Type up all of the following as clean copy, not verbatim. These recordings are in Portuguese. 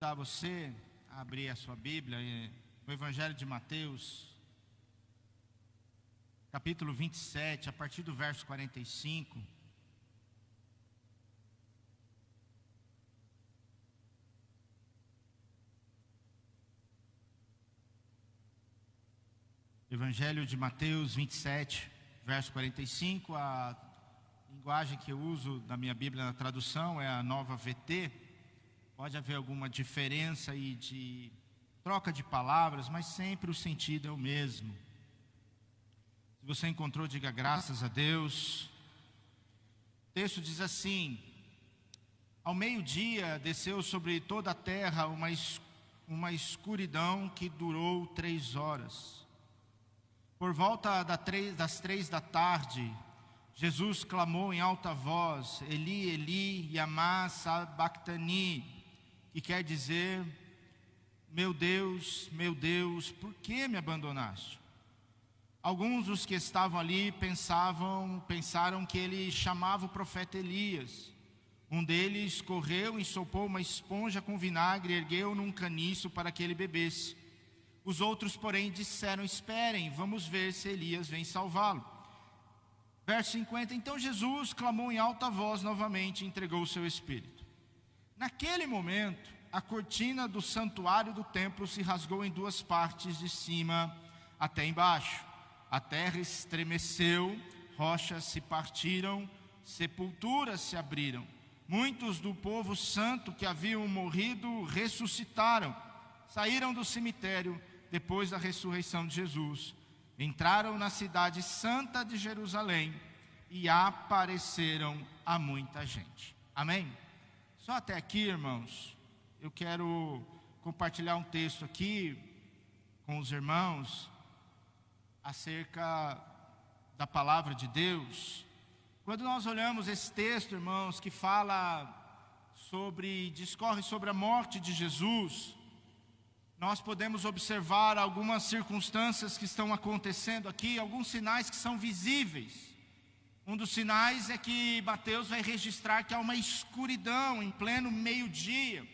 Convidar você a abrir a sua Bíblia no Evangelho de Mateus, capítulo 27, a partir do verso 45. Evangelho de Mateus 27, verso 45. A linguagem que eu uso da minha Bíblia na tradução é a Nova VT. Pode haver alguma diferença aí de troca de palavras, mas sempre o sentido é o mesmo. Se você encontrou, diga graças a Deus. O texto diz assim: ao meio-dia desceu sobre toda a terra uma escuridão que durou 3 horas. Por volta das 3 da tarde, Jesus clamou em alta voz: Eli, Eli, lama sabachthani, que quer dizer: meu Deus, por que me abandonaste? Alguns dos que estavam ali pensaram que ele chamava o profeta Elias. Um deles correu, ensopou uma esponja com vinagre e ergueu num caniço para que ele bebesse. Os outros, porém, disseram: esperem, vamos ver se Elias vem salvá-lo. Verso 50, então Jesus clamou em alta voz novamente e entregou o seu espírito. Naquele momento, a cortina do santuário do templo se rasgou em 2 partes, de cima até embaixo. A terra estremeceu, rochas se partiram, sepulturas se abriram. Muitos do povo santo que haviam morrido ressuscitaram, saíram do cemitério depois da ressurreição de Jesus, entraram na cidade santa de Jerusalém e apareceram a muita gente. Amém? Só até aqui, irmãos. Eu quero compartilhar um texto aqui com os irmãos acerca da palavra de Deus. Quando nós olhamos esse texto, irmãos, que discorre sobre a morte de Jesus, nós podemos observar algumas circunstâncias que estão acontecendo aqui, alguns sinais que são visíveis. Um dos sinais é que Mateus vai registrar que há uma escuridão em pleno meio-dia.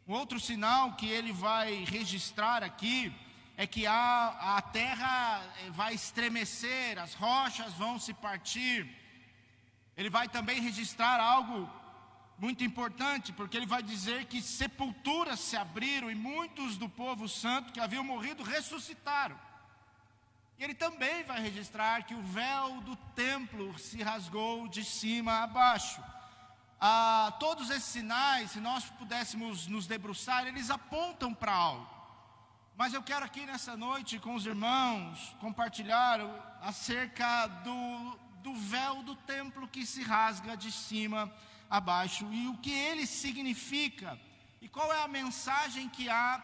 Um outro sinal que ele vai registrar aqui é que a terra vai estremecer, as rochas vão se partir. Ele vai também registrar algo muito importante, porque ele vai dizer que sepulturas se abriram e muitos do povo santo que haviam morrido ressuscitaram. E ele também vai registrar que o véu do templo se rasgou de cima a baixo. Todos esses sinais, se nós pudéssemos nos debruçar, eles apontam para algo. Mas eu quero aqui nessa noite com os irmãos compartilhar acerca do véu do templo que se rasga de cima a baixo e o que ele significa e qual é a mensagem que há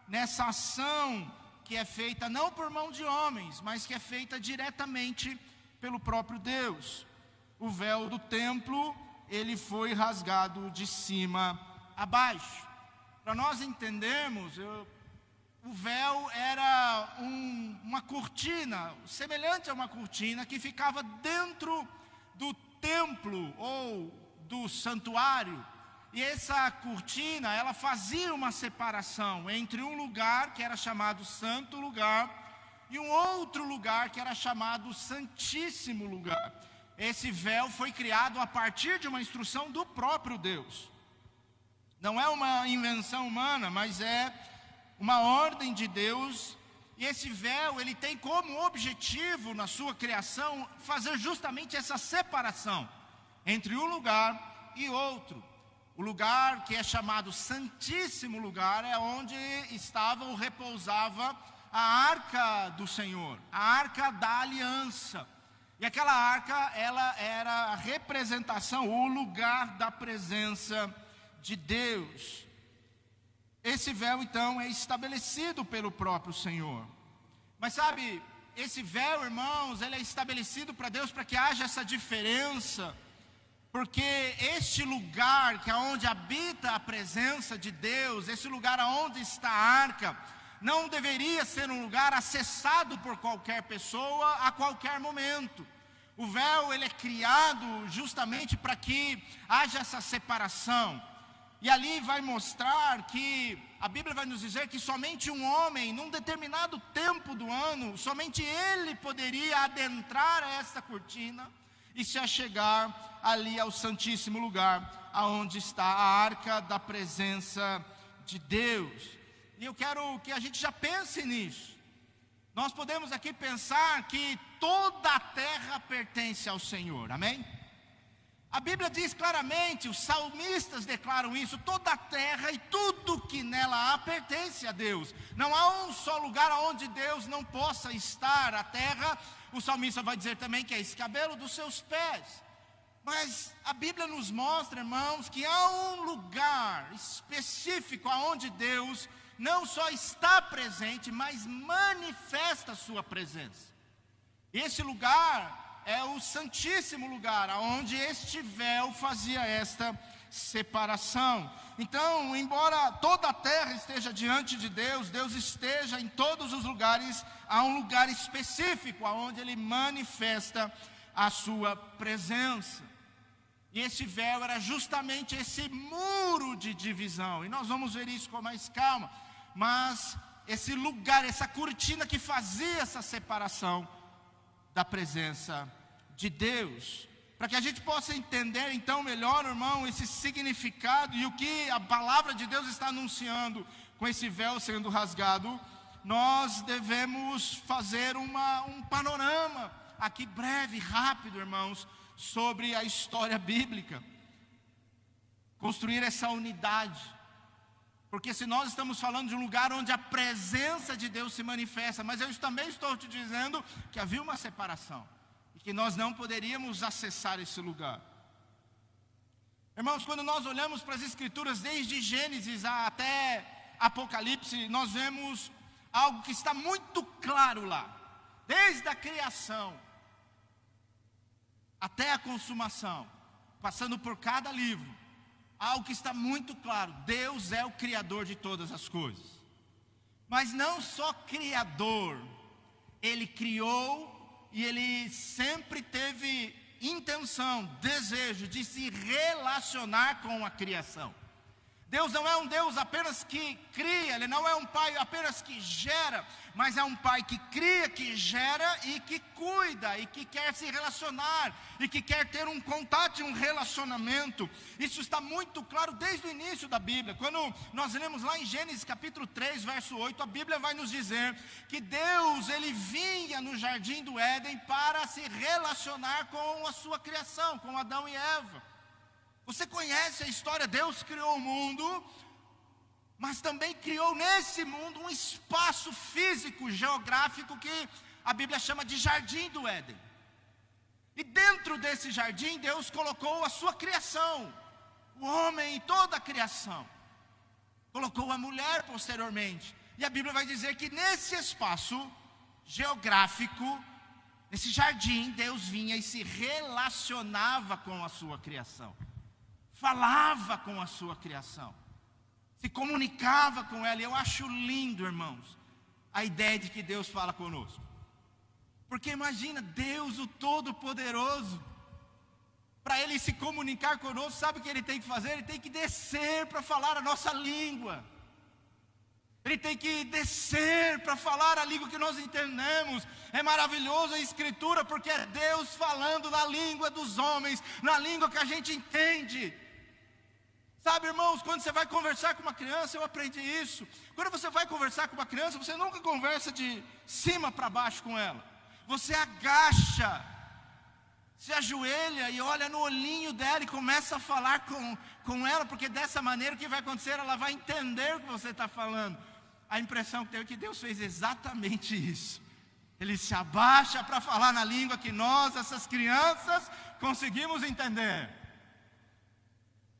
nessa ação que é feita não por mão de homens, mas que é feita diretamente pelo próprio Deus. O véu do templo, ele foi rasgado de cima a baixo. Para nós entendermos, o véu era uma cortina, semelhante a uma cortina, que ficava dentro do templo ou do santuário. E essa cortina, ela fazia uma separação entre um lugar que era chamado Santo Lugar e um outro lugar que era chamado Santíssimo Lugar. Esse véu foi criado a partir de uma instrução do próprio Deus. Não é uma invenção humana, mas é uma ordem de Deus. E esse véu, ele tem como objetivo na sua criação fazer justamente essa separação entre um lugar e outro. O lugar que é chamado Santíssimo Lugar é onde estava ou repousava a arca do Senhor, a arca da aliança. E aquela arca, ela era a representação, o lugar da presença de Deus. Esse véu, então, é estabelecido pelo próprio Senhor. Mas sabe, esse véu, irmãos, ele é estabelecido para Deus para que haja essa diferença. Porque este lugar que é onde habita a presença de Deus, esse lugar onde está a arca, não deveria ser um lugar acessado por qualquer pessoa a qualquer momento. O véu, ele é criado justamente para que haja essa separação. E ali vai mostrar que, a Bíblia vai nos dizer que somente um homem, num determinado tempo do ano, somente ele poderia adentrar essa cortina e se achegar ali ao Santíssimo Lugar, aonde está a arca da presença de Deus. E eu quero que a gente já pense nisso. Nós podemos aqui pensar que toda a terra pertence ao Senhor, amém? A Bíblia diz claramente, os salmistas declaram isso, toda a terra e tudo que nela há pertence a Deus. Não há um só lugar onde Deus não possa estar. A terra, o salmista vai dizer também que é escabelo dos seus pés. Mas a Bíblia nos mostra, irmãos, que há um lugar específico aonde Deus não só está presente, mas manifesta a sua presença. Esse lugar é o Santíssimo Lugar, onde este véu fazia esta separação. Então, embora toda a terra esteja diante de Deus, Deus esteja em todos os lugares, há um lugar específico, onde Ele manifesta a sua presença. E esse véu era justamente esse muro de divisão, e nós vamos ver isso com mais calma. Mas esse lugar, essa cortina que fazia essa separação da presença de Deus, para que a gente possa entender então melhor, irmão, esse significado e o que a palavra de Deus está anunciando com esse véu sendo rasgado, nós devemos fazer um panorama aqui breve, rápido, irmãos, sobre a história bíblica, construir essa unidade. Porque se nós estamos falando de um lugar onde a presença de Deus se manifesta, mas eu também estou te dizendo que havia uma separação, e que nós não poderíamos acessar esse lugar. Irmãos, quando nós olhamos para as Escrituras, desde Gênesis até Apocalipse, nós vemos algo que está muito claro lá. Desde a criação até a consumação, passando por cada livro, algo que está muito claro: Deus é o Criador de todas as coisas. Mas não só Criador, Ele criou e Ele sempre teve intenção, desejo de se relacionar com a criação. Deus não é um Deus apenas que cria, Ele não é um Pai apenas que gera, mas é um Pai que cria, que gera e que cuida, e que quer se relacionar, e que quer ter um contato e um relacionamento. Isso está muito claro desde o início da Bíblia. Quando nós lemos lá em Gênesis capítulo 3, verso 8, a Bíblia vai nos dizer que Deus, Ele vinha no jardim do Éden para se relacionar com a sua criação, com Adão e Eva. Você conhece a história? Deus criou o mundo, mas também criou nesse mundo um espaço físico, geográfico, que a Bíblia chama de Jardim do Éden. E dentro desse jardim, Deus colocou a sua criação, o homem e toda a criação. Colocou a mulher posteriormente. E a Bíblia vai dizer que nesse espaço geográfico, nesse jardim, Deus vinha e se relacionava com a sua criação. Falava com a sua criação, se comunicava com ela. E eu acho lindo, irmãos, a ideia de que Deus fala conosco. Porque imagina, Deus o Todo-Poderoso, para Ele se comunicar conosco, sabe o que Ele tem que fazer? Ele tem que descer para falar a nossa língua. Ele tem que descer para falar a língua que nós entendemos. É maravilhoso a Escritura, porque é Deus falando na língua dos homens, na língua que a gente entende. Sabe, irmãos, quando você vai conversar com uma criança, eu aprendi isso. Quando você vai conversar com uma criança, você nunca conversa de cima para baixo com ela. Você agacha, se ajoelha e olha no olhinho dela e começa a falar com ela, porque dessa maneira o que vai acontecer? Ela vai entender o que você está falando. A impressão que tenho é que Deus fez exatamente isso. Ele se abaixa para falar na língua que nós, essas crianças, conseguimos entender.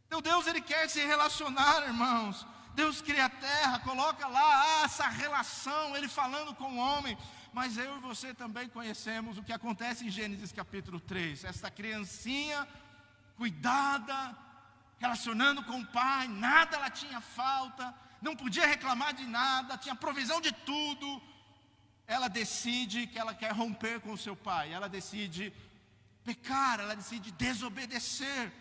Então Deus, Ele quer se relacionar, irmãos. Deus cria a terra, coloca lá essa relação, Ele falando com o homem. Mas eu e você também conhecemos o que acontece em Gênesis capítulo 3. Essa criancinha cuidada, relacionando com o pai, nada ela tinha falta, não podia reclamar de nada, tinha provisão de tudo. Ela decide que ela quer romper com o seu pai, ela decide pecar, ela decide desobedecer.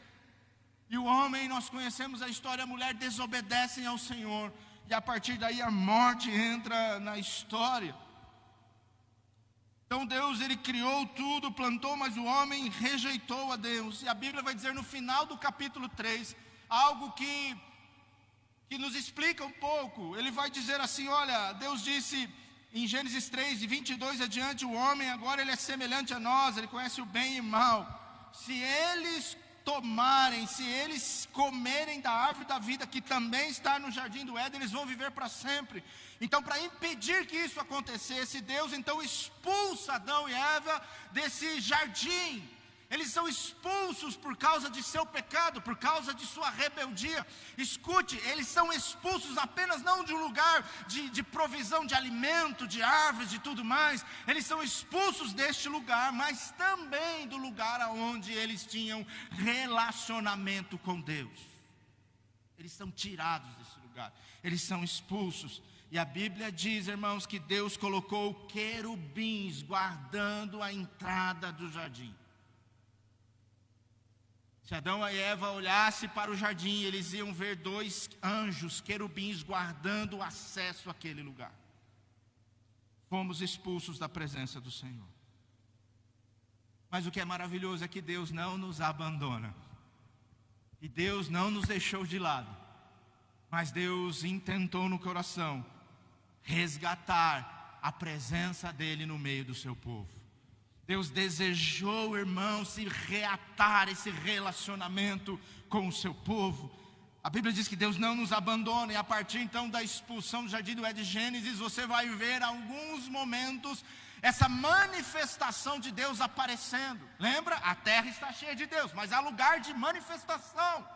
E o homem, nós conhecemos a história, a mulher desobedecem ao Senhor. E a partir daí a morte entra na história. Então Deus, ele criou tudo, plantou, mas o homem rejeitou a Deus. E a Bíblia vai dizer no final do capítulo 3, algo que nos explica um pouco. Ele vai dizer assim, olha, Deus disse em Gênesis 3, de 22 adiante, o homem agora ele é semelhante a nós, ele conhece o bem e o mal. Se eles tomarem, se eles comerem da árvore da vida, que também está no jardim do Éden, eles vão viver para sempre. Então, para impedir que isso acontecesse, Deus então expulsa Adão e Eva desse jardim. Eles são expulsos por causa de seu pecado, por causa de sua rebeldia. Escute, eles são expulsos apenas não de um lugar de provisão de alimento, de árvores, de tudo mais. Eles são expulsos deste lugar, mas também do lugar onde eles tinham relacionamento com Deus. Eles são tirados desse lugar, eles são expulsos. E a Bíblia diz, irmãos, que Deus colocou querubins guardando a entrada do jardim. Se Adão e Eva olhassem para o jardim, eles iam ver 2 anjos, querubins, guardando o acesso àquele lugar. Fomos expulsos da presença do Senhor. Mas o que é maravilhoso é que Deus não nos abandona. E Deus não nos deixou de lado. Mas Deus intentou no coração resgatar a presença dele no meio do seu povo. Deus desejou, irmãos, se reatar esse relacionamento com o seu povo. A Bíblia diz que Deus não nos abandona. E a partir então da expulsão do jardim do Éden, Gênesis, você vai ver alguns momentos essa manifestação de Deus aparecendo. Lembra? A terra está cheia de Deus, mas há lugar de manifestação.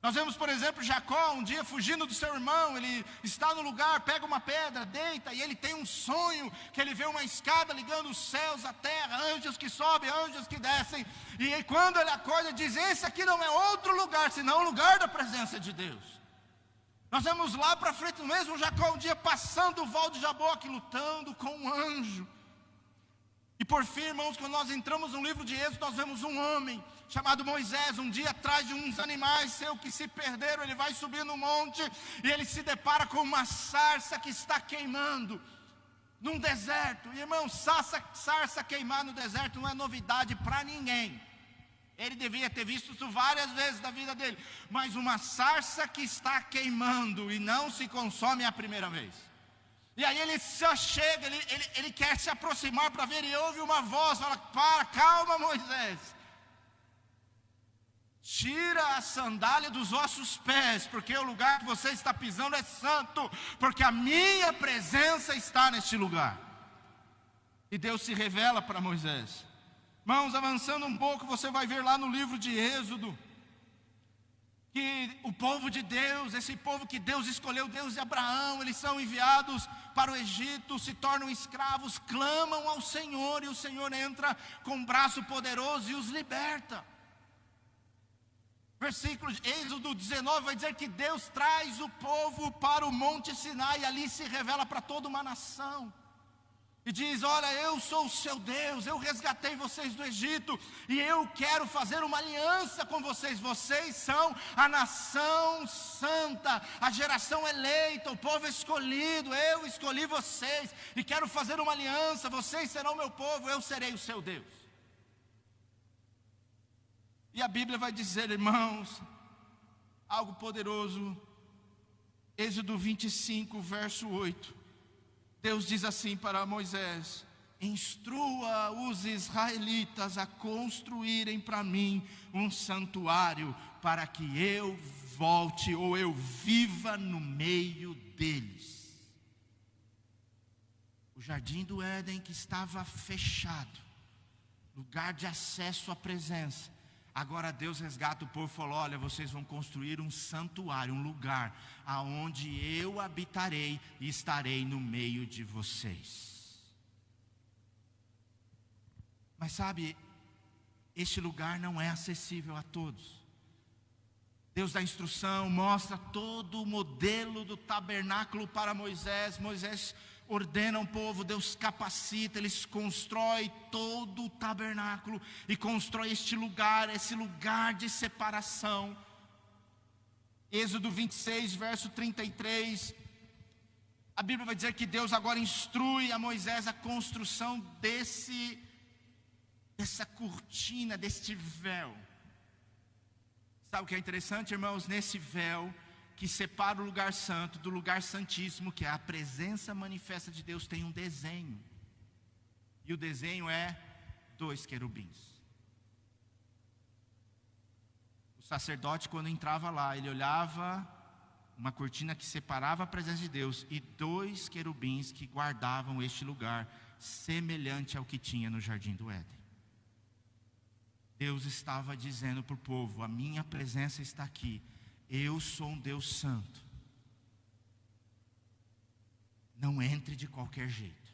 Nós vemos, por exemplo, Jacó um dia fugindo do seu irmão. Ele está no lugar, pega uma pedra, deita, e ele tem um sonho, que ele vê uma escada ligando os céus à terra, anjos que sobem, anjos que descem. E quando ele acorda, diz, esse aqui não é outro lugar, senão o lugar da presença de Deus. Nós vemos lá para frente, mesmo Jacó um dia passando o val de Jaboque, lutando com um anjo. E por fim, irmãos, quando nós entramos no livro de Êxodo, nós vemos um homem chamado Moisés, um dia atrás de uns animais seus que se perderam. Ele vai subir no monte e ele se depara com uma sarça que está queimando num deserto. E irmão, sarça queimar no deserto não é novidade para ninguém. Ele devia ter visto isso várias vezes da vida dele. Mas uma sarça que está queimando e não se consome a primeira vez. E aí ele só chega, ele quer se aproximar para ver, e ouve uma voz, fala, calma Moisés. Tira a sandália dos vossos pés, porque o lugar que você está pisando é santo, porque a minha presença está neste lugar. E Deus se revela para Moisés. Irmãos, avançando um pouco, você vai ver lá no livro de Êxodo, que o povo de Deus, esse povo que Deus escolheu, Deus de Abraão, eles são enviados para o Egito, se tornam escravos, clamam ao Senhor, e o Senhor entra com um braço poderoso e os liberta. Versículo de Êxodo 19 vai dizer que Deus traz o povo para o Monte Sinai, e ali se revela para toda uma nação. E diz, olha, eu sou o seu Deus, eu resgatei vocês do Egito, e eu quero fazer uma aliança com vocês. Vocês são a nação santa, a geração eleita, o povo escolhido. Eu escolhi vocês, e quero fazer uma aliança. Vocês serão meu povo, eu serei o seu Deus. E a Bíblia vai dizer, irmãos, algo poderoso. Êxodo 25, verso 8. Deus diz assim para Moisés, instrua os israelitas a construírem para mim um santuário, para que eu volte, ou eu viva no meio deles. O jardim do Éden, que estava fechado, lugar de acesso à presença, agora Deus resgata o povo e falou, olha, vocês vão construir um santuário, um lugar aonde eu habitarei e estarei no meio de vocês. Mas sabe, este lugar não é acessível a todos. Deus dá instrução, mostra todo o modelo do tabernáculo para Moisés. Moisés ordena o povo, Deus capacita, eles constroem todo o tabernáculo e constrói este lugar, esse lugar de separação. Êxodo 26, verso 33, a Bíblia vai dizer que Deus agora instrui a Moisés a construção dessa cortina, deste véu. Sabe o que é interessante, irmãos? Nesse véu que separa o lugar santo do lugar santíssimo, que é a presença manifesta de Deus, tem um desenho. E o desenho é 2 querubins. O sacerdote, quando entrava lá, ele olhava uma cortina que separava a presença de Deus e 2 querubins que guardavam este lugar, semelhante ao que tinha no jardim do Éden. Deus estava dizendo para o povo: a minha presença está aqui, eu sou um Deus santo, não entre de qualquer jeito.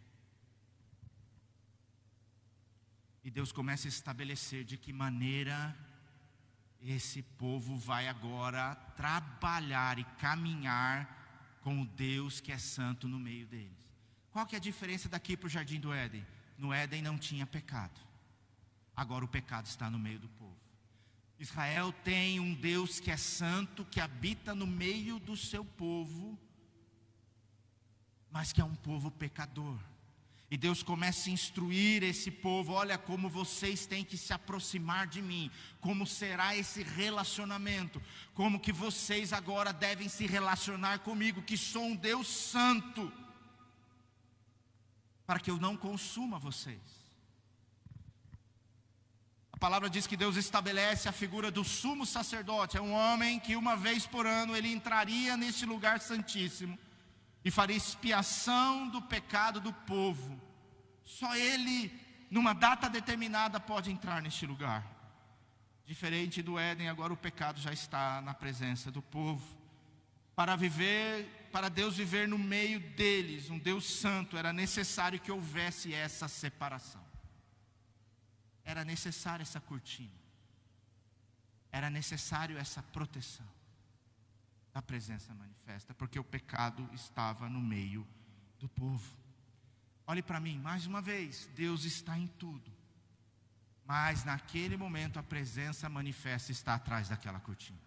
E Deus começa a estabelecer de que maneira esse povo vai agora trabalhar e caminhar com o Deus que é santo no meio deles. Qual que é a diferença daqui para o jardim do Éden? No Éden não tinha pecado, agora o pecado está no meio do povo. Israel tem um Deus que é santo, que habita no meio do seu povo, mas que é um povo pecador. E Deus começa a instruir esse povo: olha como vocês têm que se aproximar de mim, como será esse relacionamento, como que vocês agora devem se relacionar comigo, que sou um Deus santo, para que eu não consuma vocês. A palavra diz que Deus estabelece a figura do sumo sacerdote. É um homem que uma vez por ano ele entraria neste lugar santíssimo e faria expiação do pecado do povo. Só ele, numa data determinada, pode entrar neste lugar. Diferente do Éden, agora o pecado já está na presença do povo. Para Deus viver no meio deles, um Deus santo, era necessário que houvesse essa separação. Era necessária essa cortina. Era necessário essa proteção da presença manifesta, porque o pecado estava no meio do povo. Olhe para mim, mais uma vez, Deus está em tudo, mas naquele momento a presença manifesta está atrás daquela cortina.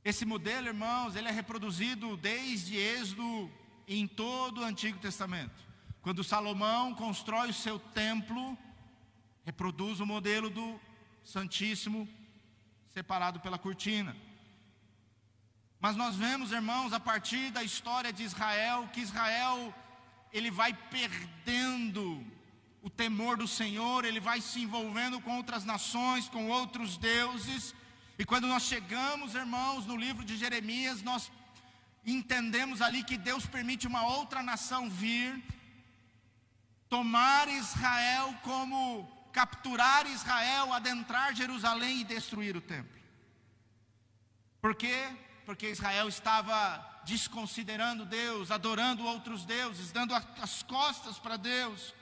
Esse modelo, irmãos, ele é reproduzido desde Êxodo em todo o Antigo Testamento. Quando Salomão constrói o seu templo, reproduz o modelo do Santíssimo, separado pela cortina. Mas nós vemos, irmãos, a partir da história de Israel, que Israel, ele vai perdendo o temor do Senhor, ele vai se envolvendo com outras nações, com outros deuses. E quando nós chegamos, irmãos, no livro de Jeremias, nós entendemos ali que Deus permite uma outra nação vir, tomar Israel, como capturar Israel, adentrar Jerusalém e destruir o templo. Por quê? Porque Israel estava desconsiderando Deus, adorando outros deuses, dando as costas para Deus.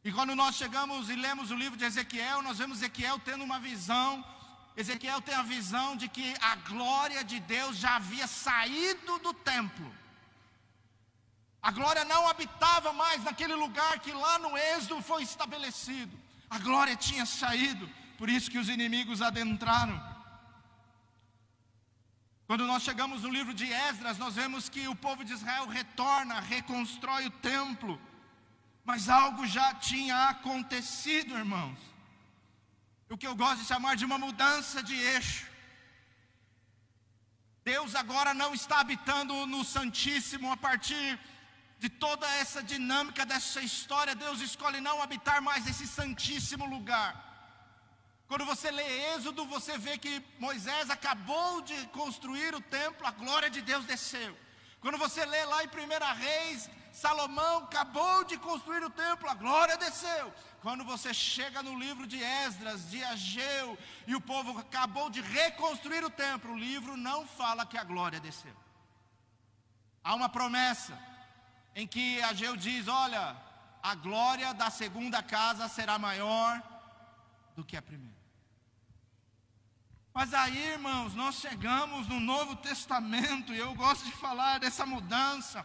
E quando nós chegamos e lemos o livro de Ezequiel, nós vemos Ezequiel tendo uma visão. Ezequiel tem a visão de que a glória de Deus já havia saído do templo. A glória não habitava mais naquele lugar que lá no Êxodo foi estabelecido. A glória tinha saído, por isso que os inimigos adentraram. Quando nós chegamos no livro de Esdras, nós vemos que o povo de Israel retorna, reconstrói o templo. Mas algo já tinha acontecido, irmãos. O que eu gosto de chamar de uma mudança de eixo. Deus agora não está habitando no Santíssimo a partir de toda essa dinâmica dessa história. Deus escolhe não habitar mais nesse santíssimo lugar. Quando você lê Êxodo, você vê que Moisés acabou de construir o templo, a glória de Deus desceu. Quando você lê lá em 1 Reis, Salomão acabou de construir o templo, a glória desceu. Quando você chega no livro de Esdras, de Ageu, e o povo acabou de reconstruir o templo, o livro não fala que a glória desceu. Há uma promessa em que Ageu diz: olha, a glória da segunda casa será maior do que a primeira. Mas aí, irmãos, nós chegamos no Novo Testamento, e eu gosto de falar dessa mudança.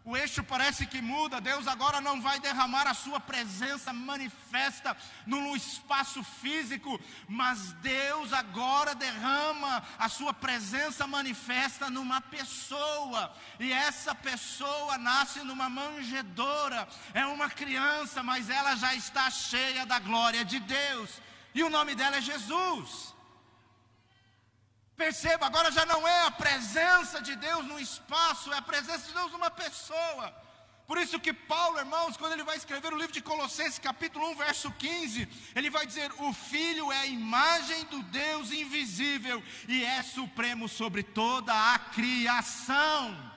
O eixo parece que muda. Deus agora não vai derramar a sua presença manifesta num espaço físico, mas Deus agora derrama a sua presença manifesta numa pessoa. E essa pessoa nasce numa manjedoura, é uma criança, mas ela já está cheia da glória de Deus. E o nome dela é Jesus. Perceba, agora já não é a presença de Deus no espaço, é a presença de Deus numa pessoa. Por isso que Paulo, irmãos, quando ele vai escrever o livro de Colossenses, capítulo 1, verso 15, ele vai dizer: o Filho é a imagem do Deus invisível e é supremo sobre toda a criação.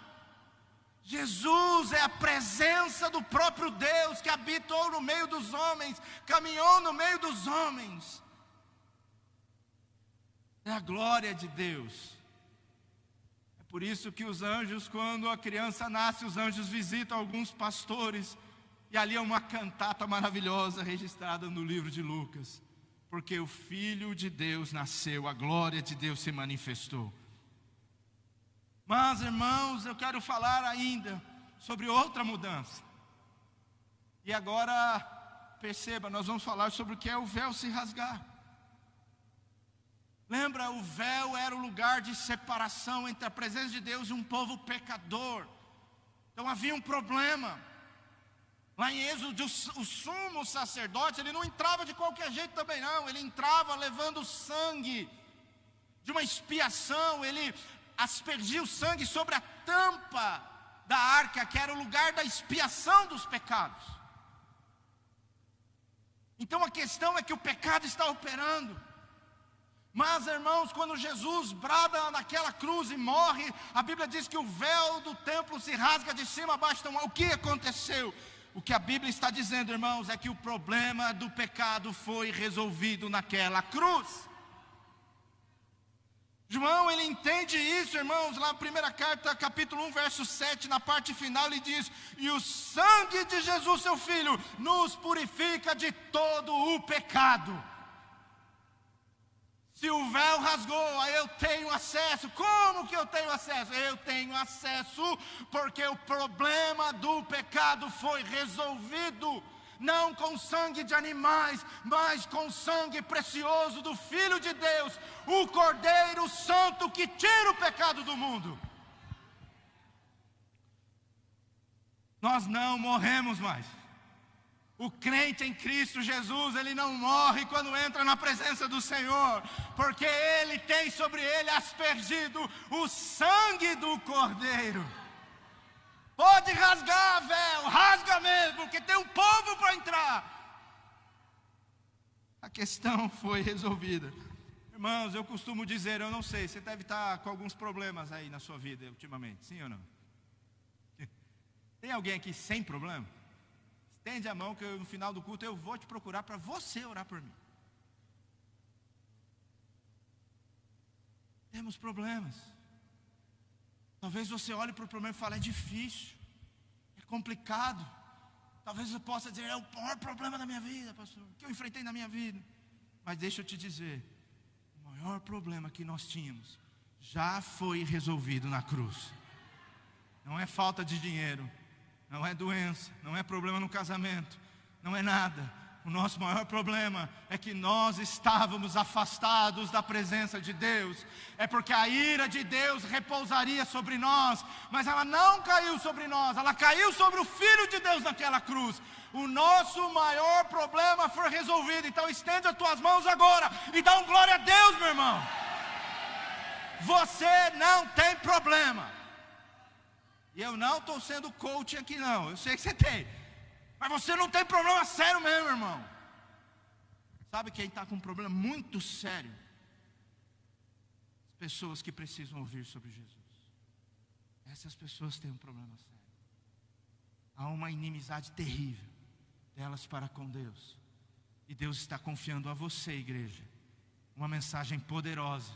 Jesus é a presença do próprio Deus que habitou no meio dos homens, caminhou no meio dos homens. É a glória de Deus. É por isso que os anjos, quando a criança nasce, os anjos visitam alguns pastores, e ali é uma cantata maravilhosa registrada no livro de Lucas, porque o Filho de Deus nasceu, a glória de Deus se manifestou. Mas, irmãos, eu quero falar ainda sobre outra mudança. E agora, perceba, nós vamos falar sobre o que é o véu se rasgar. Lembra, o véu era o lugar de separação entre a presença de Deus e um povo pecador. Então havia um problema. Lá em Êxodo, o sumo sacerdote, ele não entrava de qualquer jeito também não. Ele entrava levando sangue de uma expiação. Ele aspergia o sangue sobre a tampa da arca, que era o lugar da expiação dos pecados. Então a questão é que o pecado está operando. Mas, irmãos, quando Jesus brada naquela cruz e morre, a Bíblia diz que o véu do templo se rasga de cima a baixo. Então, o que aconteceu? O que a Bíblia está dizendo, irmãos, é que o problema do pecado foi resolvido naquela cruz. João, ele entende isso, irmãos, lá na primeira carta, capítulo 1, verso 7, na parte final, ele diz: e o sangue de Jesus, seu Filho, nos purifica de todo o pecado. Se o véu rasgou, aí eu tenho acesso. Como que eu tenho acesso? Eu tenho acesso porque o problema do pecado foi resolvido. Não com sangue de animais, mas com sangue precioso do Filho de Deus, o Cordeiro Santo que tira o pecado do mundo. Nós não morremos mais. O crente em Cristo Jesus, ele não morre quando entra na presença do Senhor, porque ele tem sobre ele aspergido o sangue do Cordeiro. Pode rasgar, véu, rasga mesmo, porque tem um povo para entrar. A questão foi resolvida. Irmãos, eu costumo dizer, eu não sei, você deve estar com alguns problemas aí na sua vida ultimamente, sim ou não? Tem alguém aqui sem problema? Estende a mão que no final do culto eu vou te procurar para você orar por mim. Temos problemas. Talvez você olhe para o problema e fale: é difícil, é complicado. Talvez eu possa dizer: é o maior problema da minha vida, pastor, que eu enfrentei na minha vida. Mas deixa eu te dizer, o maior problema que nós tínhamos já foi resolvido na cruz. Não é falta de dinheiro, não é doença, não é problema no casamento, não é nada. O nosso maior problema é que nós estávamos afastados da presença de Deus. É porque a ira de Deus repousaria sobre nós, mas ela não caiu sobre nós, ela caiu sobre o Filho de Deus naquela cruz. O nosso maior problema foi resolvido. Então estende as tuas mãos agora e dá um glória a Deus, meu irmão. Você não tem problema. E eu não estou sendo coach aqui não, eu sei que você tem. Mas você não tem problema sério mesmo, irmão. Sabe quem está com um problema muito sério? As pessoas que precisam ouvir sobre Jesus. Essas pessoas têm um problema sério. Há uma inimizade terrível delas para com Deus. E Deus está confiando a você, igreja, uma mensagem poderosa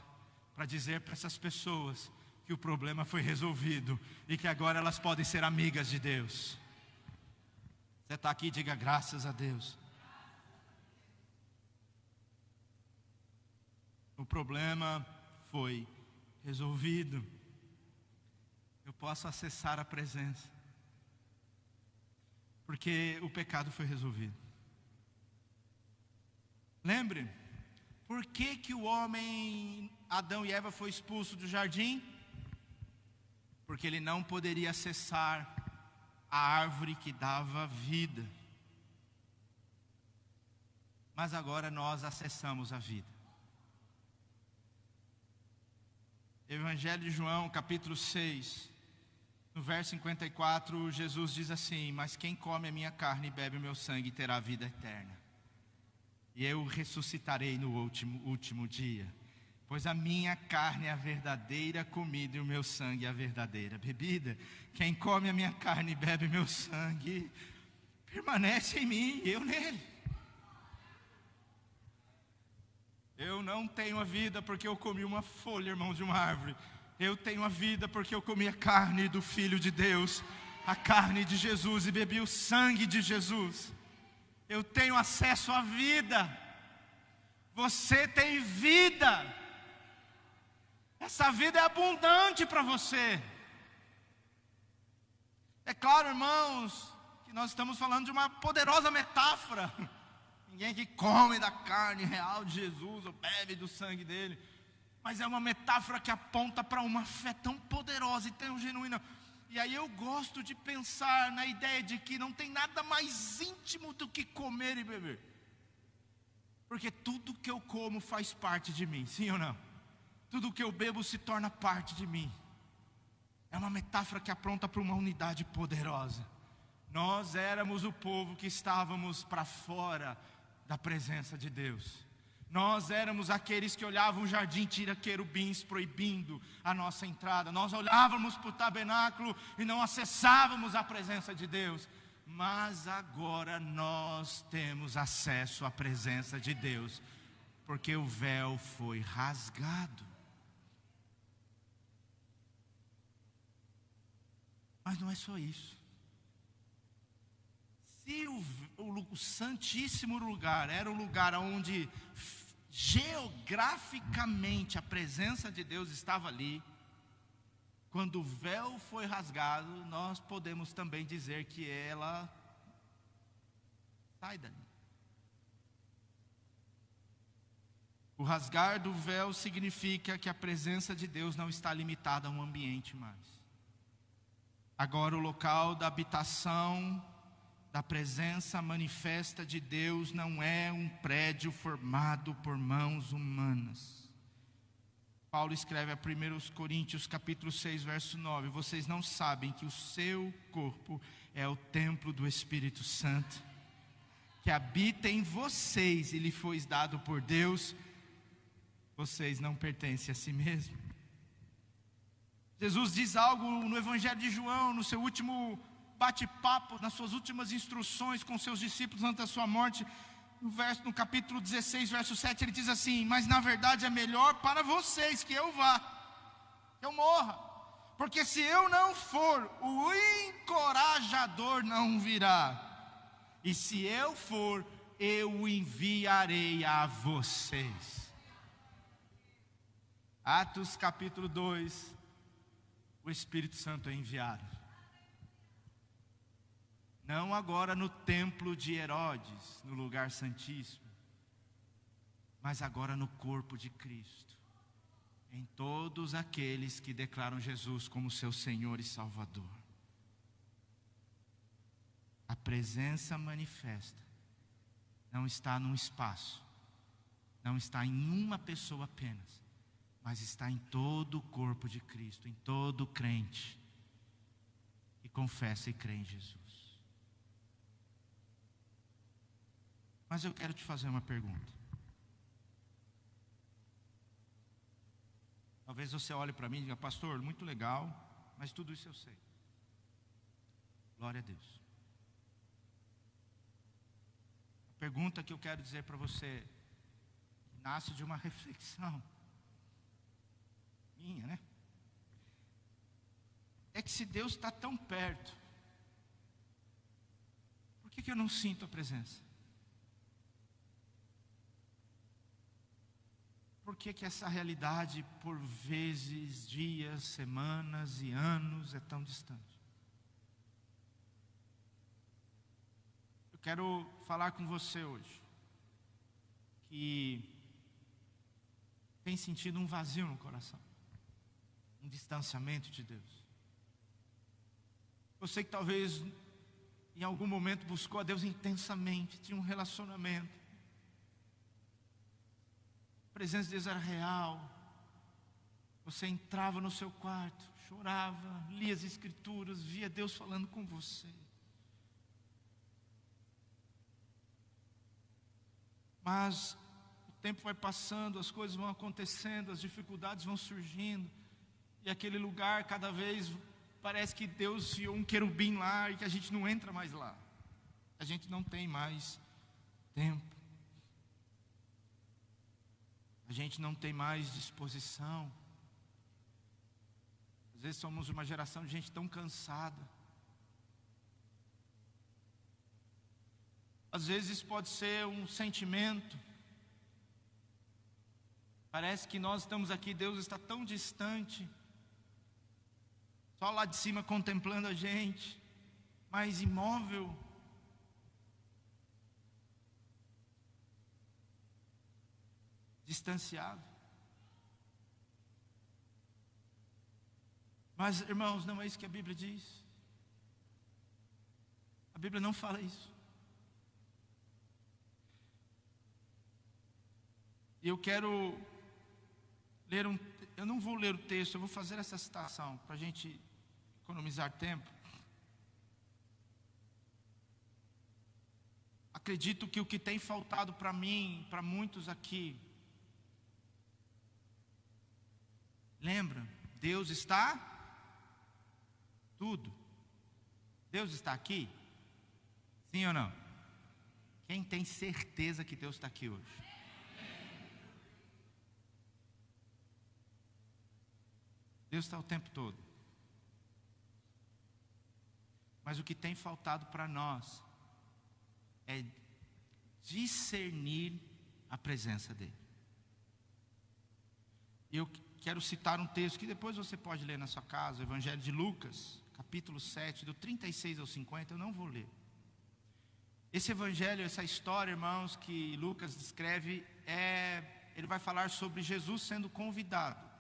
para dizer para essas pessoas que o problema foi resolvido e que agora elas podem ser amigas de Deus. Você está aqui, diga graças a Deus. O problema foi resolvido. Eu posso acessar a presença, porque o pecado foi resolvido. Lembre, por que o homem, Adão e Eva, foi expulso do jardim? Porque ele não poderia acessar a árvore que dava vida. Mas agora nós acessamos a vida. Evangelho de João, capítulo 6, no verso 54, Jesus diz assim: mas quem come a minha carne e bebe o meu sangue terá vida eterna. E eu ressuscitarei no último dia. Pois a minha carne é a verdadeira comida e o meu sangue é a verdadeira bebida. Quem come a minha carne e bebe o meu sangue permanece em mim e eu nele. Eu não tenho a vida porque eu comi uma folha, irmãos, de uma árvore. Eu tenho a vida porque eu comi a carne do Filho de Deus, a carne de Jesus, e bebi o sangue de Jesus. Eu tenho acesso à vida. Você tem vida. Essa vida é abundante para você. É claro, irmãos, que nós estamos falando de uma poderosa metáfora. Ninguém que come da carne real de Jesus ou bebe do sangue dele. Mas é uma metáfora que aponta para uma fé tão poderosa e tão genuína. E aí eu gosto de pensar na ideia de que não tem nada mais íntimo do que comer e beber. Porque tudo que eu como faz parte de mim, sim ou não? Tudo que eu bebo se torna parte de mim. É uma metáfora que aponta para uma unidade poderosa. Nós éramos o povo que estávamos para fora da presença de Deus. Nós éramos aqueles que olhavam o jardim, tira querubins proibindo a nossa entrada. Nós olhávamos para o tabernáculo e não acessávamos a presença de Deus. Mas agora nós temos acesso à presença de Deus, porque o véu foi rasgado. Mas não é só isso. Se o santíssimo lugar era o lugar onde geograficamente a presença de Deus estava ali, quando o véu foi rasgado, nós podemos também dizer que ela sai dali. O rasgar do véu significa que a presença de Deus não está limitada a um ambiente mais. Agora o local da habitação, da presença manifesta de Deus não é um prédio formado por mãos humanas. Paulo escreve a 1 Coríntios capítulo 6, verso 9: vocês não sabem que o seu corpo é o templo do Espírito Santo, que habita em vocês e lhe foi dado por Deus. Vocês não pertencem a si mesmos. Jesus diz algo no Evangelho de João, no seu último bate-papo, nas suas últimas instruções com seus discípulos antes da sua morte. No capítulo 16, verso 7, ele diz assim: mas na verdade é melhor para vocês que eu vá, que eu morra, porque se eu não for, o encorajador não virá, e se eu for, eu o enviarei a vocês. Atos capítulo 2, o Espírito Santo é enviado. Não agora no templo de Herodes, no lugar santíssimo, mas agora no corpo de Cristo, em todos aqueles que declaram Jesus como seu Senhor e Salvador. A presença manifesta não está num espaço, não está em uma pessoa apenas, mas está em todo o corpo de Cristo, em todo crente que confessa e crê em Jesus. Mas eu quero te fazer uma pergunta. Talvez você olhe para mim e diga: pastor, muito legal, mas tudo isso eu sei. Glória a Deus. A pergunta que eu quero dizer para você, nasce de uma reflexão minha, né? É que se Deus está tão perto, por que eu não sinto a presença? Por por que que essa realidade, por vezes, dias, semanas e anos, é tão distante? Eu quero falar com você hoje, que tem sentido um vazio no coração, um distanciamento de Deus. Você que talvez em algum momento buscou a Deus intensamente, tinha um relacionamento, a presença de Deus era real, você entrava no seu quarto, chorava, lia as escrituras, via Deus falando com você. Mas o tempo vai passando, as coisas vão acontecendo, as dificuldades vão surgindo, e aquele lugar cada vez parece que Deus enfiou um querubim lá e que a gente não entra mais lá. A gente não tem mais tempo. A gente não tem mais disposição. Às vezes somos uma geração de gente tão cansada. Às vezes pode ser um sentimento. Parece que nós estamos aqui, Deus está tão distante, só lá de cima contemplando a gente, mas imóvel. Distanciado. Mas, irmãos, não é isso que a Bíblia diz. A Bíblia não fala isso. E eu quero ler eu não vou ler o texto, eu vou fazer essa citação para a gente economizar tempo. Acredito que o que tem faltado para mim, para muitos aqui, lembra, Deus está tudo. Deus está aqui? Sim ou não? Quem tem certeza que Deus está aqui hoje? Deus está o tempo todo. Mas o que tem faltado para nós é discernir a presença dEle. Eu quero citar um texto que depois você pode ler na sua casa, o Evangelho de Lucas, capítulo 7, do 36 ao 50, eu não vou ler. Esse evangelho, essa história, irmãos, que Lucas descreve, ele vai falar sobre Jesus sendo convidado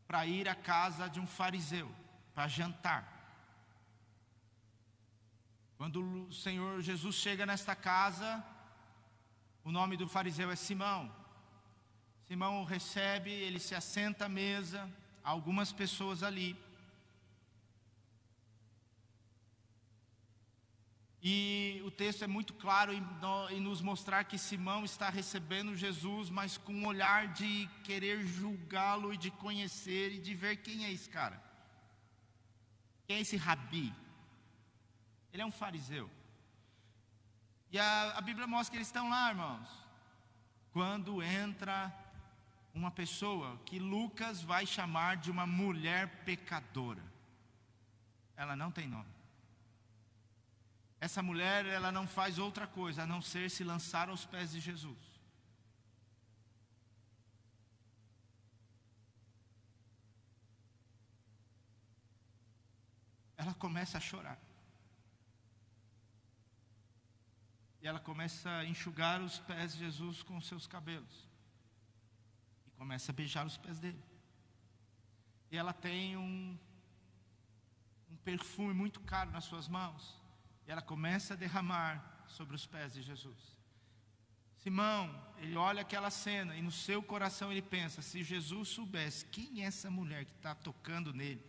para ir à casa de um fariseu, para jantar. Quando o Senhor Jesus chega nesta casa, o nome do fariseu é Simão. Simão o recebe, ele se assenta à mesa, há algumas pessoas ali. E o texto é muito claro em nos mostrar que Simão está recebendo Jesus, mas com um olhar de querer julgá-lo e de conhecer e de ver quem é esse cara. Quem é esse rabi? Ele é um fariseu. E a Bíblia mostra que eles estão lá, irmãos, quando entra uma pessoa que Lucas vai chamar de uma mulher pecadora. Ela não tem nome. Essa mulher, ela não faz outra coisa a não ser se lançar aos pés de Jesus. Ela começa a chorar. E ela começa a enxugar os pés de Jesus com os seus cabelos. E começa a beijar os pés dele. E ela tem um perfume muito caro nas suas mãos. E ela começa a derramar sobre os pés de Jesus. Simão, ele olha aquela cena e no seu coração ele pensa: se Jesus soubesse quem é essa mulher que está tocando nele.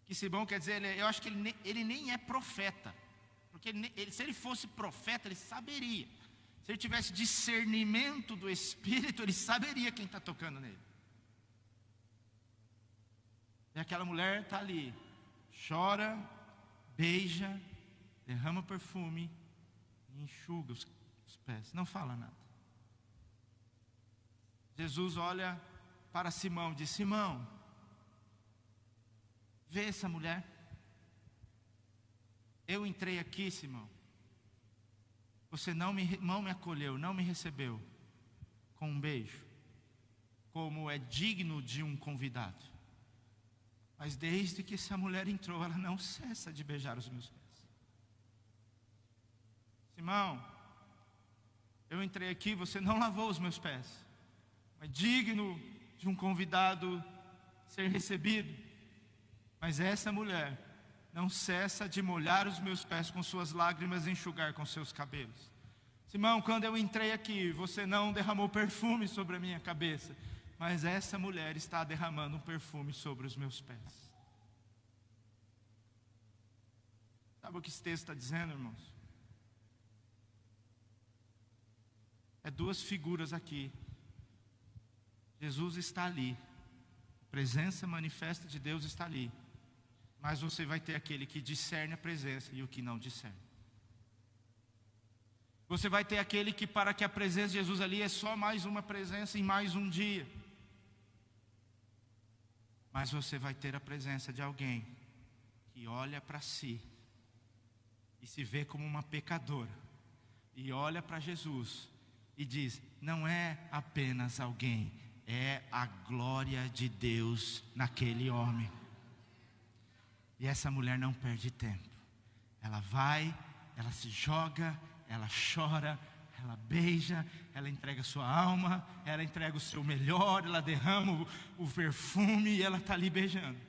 Que Simão quer dizer, eu acho que ele nem é profeta. Porque se ele fosse profeta, ele saberia. Se ele tivesse discernimento do Espírito, ele saberia quem está tocando nele. E aquela mulher está ali, chora, beija, derrama perfume e enxuga os pés, não fala nada. Jesus olha para Simão e diz: Simão, vê essa mulher? Eu entrei aqui, Simão, você não me acolheu, não me recebeu com um beijo, como é digno de um convidado. Mas desde que essa mulher entrou, ela não cessa de beijar os meus pés. Simão, eu entrei aqui, você não lavou os meus pés. É digno de um convidado ser recebido. Mas essa mulher não cessa de molhar os meus pés com suas lágrimas e enxugar com seus cabelos. Simão, quando eu entrei aqui, você não derramou perfume sobre a minha cabeça. Mas essa mulher está derramando um perfume sobre os meus pés. Sabe o que esse texto está dizendo, irmãos? É duas figuras aqui. Jesus está ali. A presença manifesta de Deus está ali. Mas você vai ter aquele que discerne a presença e o que não discerne. Você vai ter aquele que, para que a presença de Jesus ali é só mais uma presença em mais um dia. Mas você vai ter a presença de alguém que olha para si e se vê como uma pecadora. E olha para Jesus e diz: não é apenas alguém, é a glória de Deus naquele homem. E essa mulher não perde tempo. Ela vai, ela se joga, ela chora, ela beija, ela entrega sua alma, ela entrega o seu melhor, ela derrama o perfume e ela está ali beijando.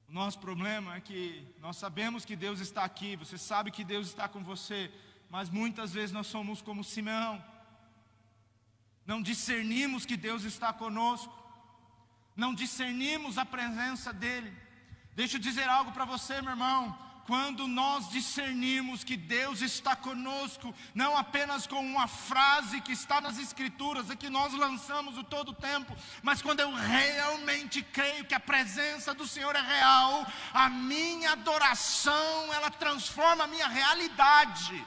O nosso problema é que nós sabemos que Deus está aqui, você sabe que Deus está com você, mas muitas vezes nós somos como Simeão. Não discernimos que Deus está conosco, não discernimos a presença dEle. Deixa eu dizer algo para você, meu irmão. Quando nós discernimos que Deus está conosco, não apenas com uma frase que está nas Escrituras, e que nós lançamos o todo o tempo, mas quando eu realmente creio que a presença do Senhor é real, a minha adoração, ela transforma a minha realidade.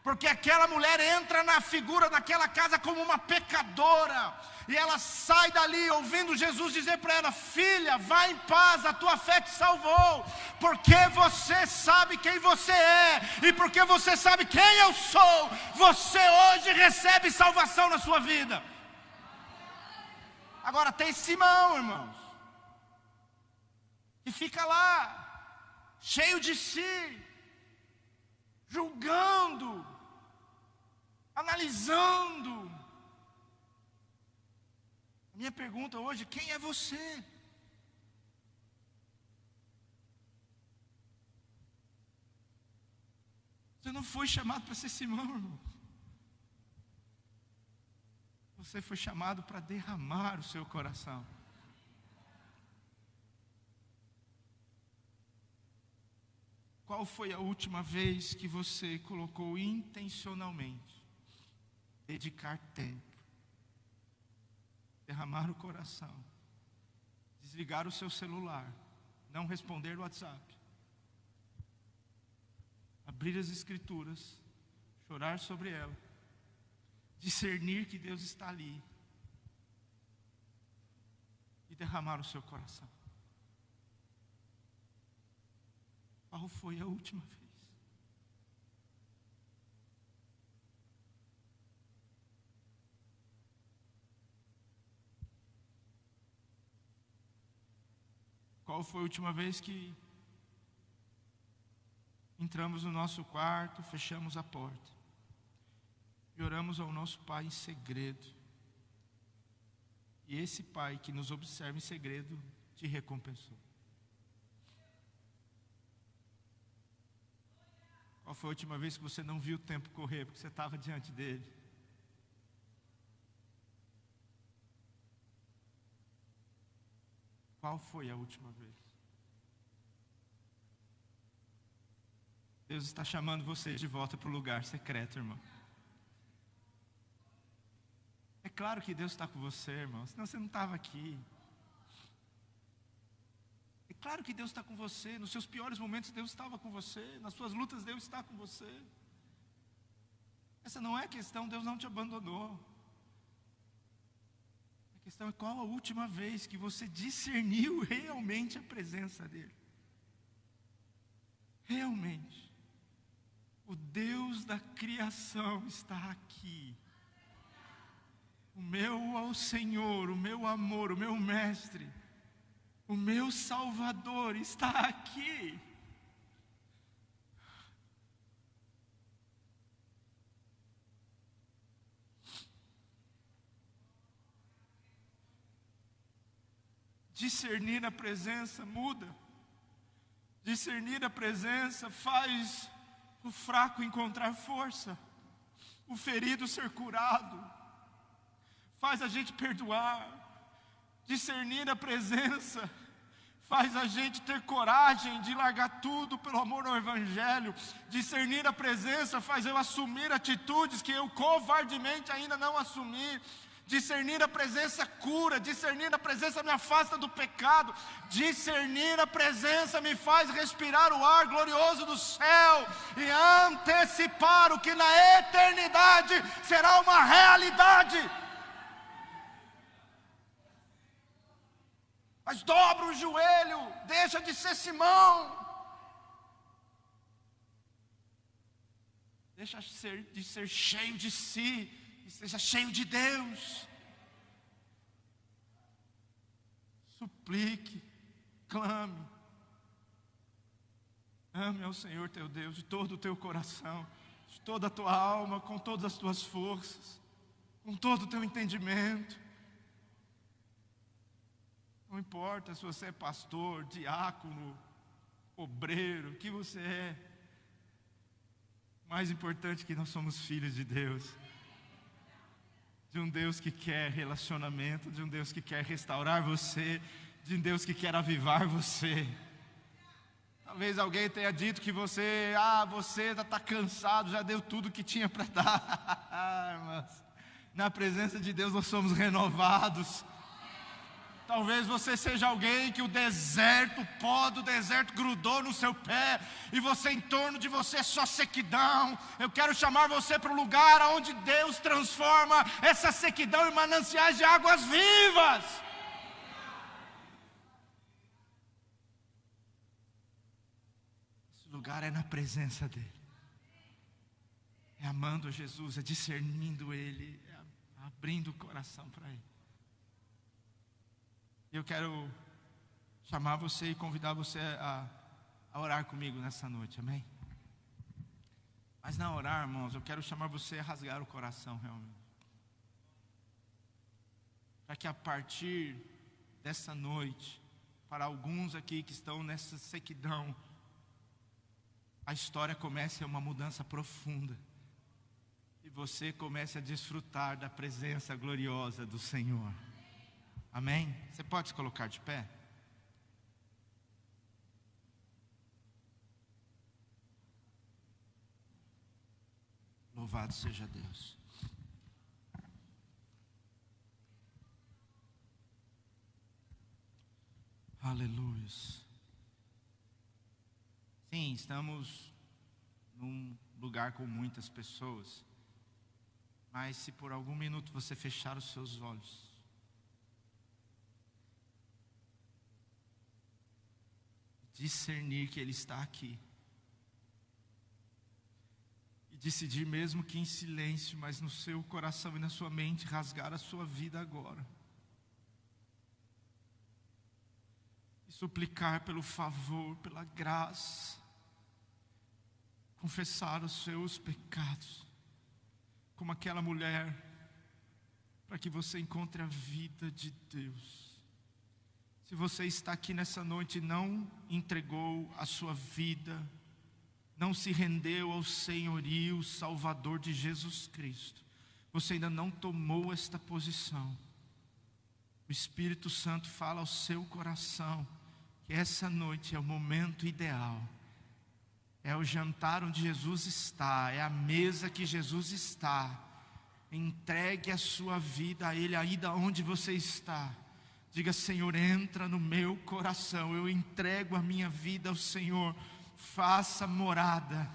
Porque aquela mulher entra na figura daquela casa como uma pecadora, e ela sai dali ouvindo Jesus dizer para ela: filha, vai em paz, a tua fé te salvou. Porque você sabe quem você é, e porque você sabe quem eu sou, você hoje recebe salvação na sua vida. Agora tem Simão, irmãos, que fica lá, cheio de si, julgando, analisando. Minha pergunta hoje: quem é você? Você não foi chamado para ser Simão, irmão. Você foi chamado para derramar o seu coração. Qual foi a última vez que você colocou intencionalmente dedicar tempo, derramar o coração, desligar o seu celular, não responder o WhatsApp, abrir as Escrituras, chorar sobre ela, discernir que Deus está ali e derramar o seu coração? Qual foi a última vez? Qual foi a última vez que entramos no nosso quarto, fechamos a porta e oramos ao nosso Pai em segredo? E esse Pai que nos observa em segredo te recompensou. Qual foi a última vez que você não viu o tempo correr porque você estava diante dele? Qual foi a última vez? Deus está chamando você de volta para o lugar secreto, irmão. É claro que Deus está com você, irmão, senão você não estava aqui. É claro que Deus está com você. Nos seus piores momentos Deus estava com você. Nas suas lutas Deus está com você. Essa não é a questão, Deus não te abandonou. A questão é: qual a última vez que você discerniu realmente a presença dEle? Realmente. O Deus da criação está aqui. O meu Senhor, o meu amor, o meu mestre, o meu Salvador está aqui. Discernir a presença muda. Discernir a presença faz o fraco encontrar força, o ferido ser curado, faz a gente perdoar. Discernir a presença faz a gente ter coragem de largar tudo pelo amor ao Evangelho. Discernir a presença faz eu assumir atitudes que eu covardemente ainda não assumi. Discernir a presença cura, discernir a presença me afasta do pecado, discernir a presença me faz respirar o ar glorioso do céu e antecipar o que na eternidade será uma realidade. Mas dobra o joelho, deixa de ser Simão, deixa de ser cheio de si, e seja cheio de Deus. Suplique, clame, ame ao Senhor teu Deus de todo o teu coração, de toda a tua alma, com todas as tuas forças, com todo o teu entendimento. Não importa se você é pastor, diácono, obreiro, o que você é. Mais importante é que nós somos filhos de Deus. De um Deus que quer relacionamento, de um Deus que quer restaurar você, de um Deus que quer avivar você. Talvez alguém tenha dito que você já está cansado, já deu tudo que tinha para dar. Mas na presença de Deus nós somos renovados. Talvez você seja alguém que o pó do deserto grudou no seu pé, e você em torno de você é só sequidão. Eu quero chamar você para o lugar onde Deus transforma essa sequidão em mananciais de águas vivas. Esse lugar é na presença dEle. É amando Jesus, é discernindo Ele, é abrindo o coração para Ele. Eu quero chamar você e convidar você a orar comigo nessa noite, amém? Mas não orar, irmãos, eu quero chamar você a rasgar o coração realmente. Para que a partir dessa noite, para alguns aqui que estão nessa sequidão, a história comece a uma mudança profunda. E você comece a desfrutar da presença gloriosa do Senhor. Amém? Você pode se colocar de pé? Louvado seja Deus. Aleluia. Sim, estamos num lugar com muitas pessoas. Mas se por algum minuto você fechar os seus olhos, discernir que Ele está aqui, e decidir, mesmo que em silêncio, mas no seu coração e na sua mente, rasgar a sua vida agora, e suplicar pelo favor, pela graça, confessar os seus pecados, como aquela mulher, para que você encontre a vida de Deus. Se você está aqui nessa noite e não entregou a sua vida, não se rendeu ao senhorio salvador de Jesus Cristo, você ainda não tomou esta posição, o Espírito Santo fala ao seu coração que essa noite é o momento ideal, é o jantar onde Jesus está, é a mesa que Jesus está. Entregue a sua vida a Ele, aí da onde você está. Diga: Senhor, entra no meu coração, eu entrego a minha vida ao Senhor, faça morada.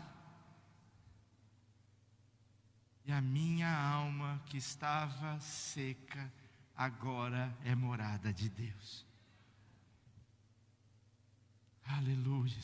E a minha alma que estava seca, agora é morada de Deus. Aleluia.